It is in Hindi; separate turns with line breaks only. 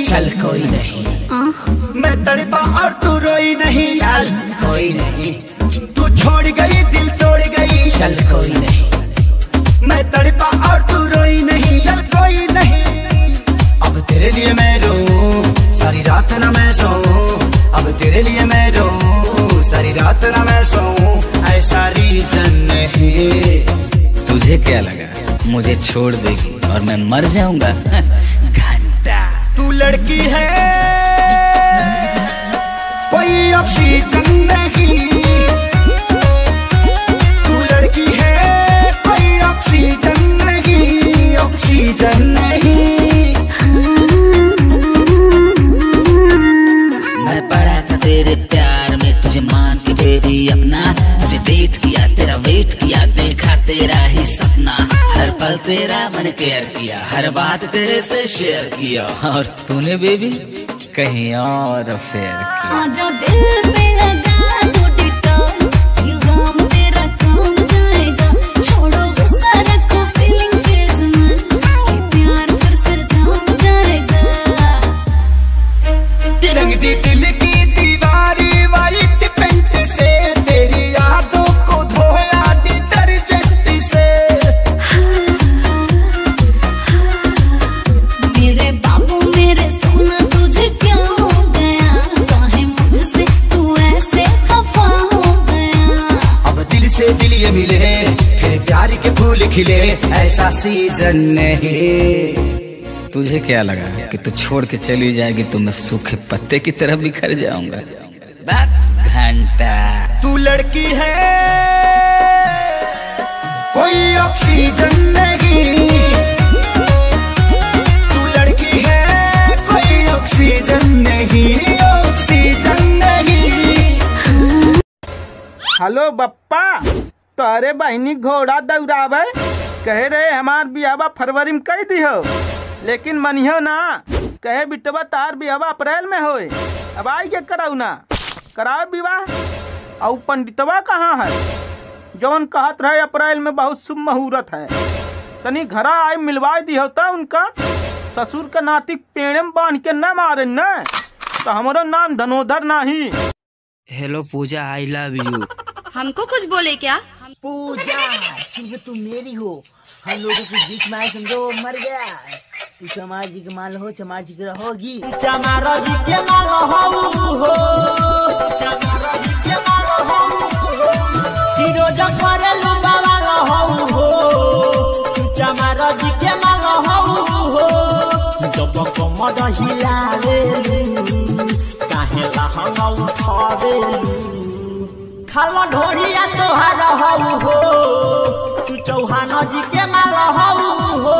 चल कोई नहीं, मैं तड़पा और तू रोई नहीं। चल कोई नहीं, तू छोड़ गई दिल तोड़ गई। चल कोई नहीं, मैं तड़पा और तू रोई नहीं। चल कोई नहीं, अब तेरे लिए मैं रोऊं सारी रात ना मैं सोऊं। अब तेरे लिए मैं रोऊं सारी रात ना मैं सोऊं। ऐसा रीजन नहीं।
तुझे क्या लगा मुझे छोड़ देगी और मैं मर जाऊंगा?
तू लड़की है कोई ऑक्सीजन नहीं। तू लड़की है कोई ऑक्सीजन नहीं, ऑक्सीजन नहीं।
मैं पड़ा था तेरे प्यार में, तुझे मान के बेबी अपना। तुझे डेट किया, तेरा वेट किया, देखा तेरा ही सपना। हर पल तेरा मन केयर किया, हर बात तेरे से शेयर किया। और तूने बेबी कहीं और फेयर किया।
जो दिल पे लगा तो डिटॉल, ये गम तेरा कम जाएगा। छोड़ो गुस्सा रखो फीलिंग फेज में, ये प्यार फिर से जम जाएगा।
रंग दी दिल की दीवारी वाइट पेंट से, तेरी यादों को धोया डिटर्जेंट से।
मेरे बाबू मेरे सोना तुझे क्या हो गया? काहे मुझसे तू ऐसे खफा हो गया?
अब दिल से दिल ये मिले, फिर प्यार के फूल खिले। ऐसा सीजन नहीं।
तुझे क्या लगा कि तू छोड़ के चली जाएगी तो मैं सूखे पत्ते की तरह बिखर जाऊंगा? घंटा
तू लड़की है कोई ऑक्सीजन नहीं। तू लड़की है कोई ऑक्सीजन नहीं, ऑक्सीजन नहीं।
हेलो बप्पा, तोरे बहनी घोड़ा दौड़ावे कहे रहे हमार बियावा फरवरी में कह दी हो, लेकिन मनियो ना। कहे बिटवा तार बियावा अप्रैल में होए। अब आई के कराऊ ना कराओ विवाह। और पंडितवा कहाँ है जौन कहत रहे अप्रैल में बहुत शुभ मुहूर्त है? तनी घरा आए मिलवा दी होता उनका। ससुर का नाती पेड़ में बांध के न मारे न, तो हमारा नाम धनोधर नहीं।
Hello Puja, I love you.
हमको कुछ बोले क्या?
पूजा सिर्फ तुम मेरी हो, हम लोगों के बीच में आए समझो मर गया। तू चमार जी के माल हो, चमार जी की रहोगी।
चमार जी के माल हो, चमार जी के माल हो, फिरोजा करे लुबा वाला हो। तू चमार जी के माल हो, जब कमर हिलावे काहे लहंगा उठावे। खाला ढोरिया तोहार हो, तू चौहान जी के माल हो।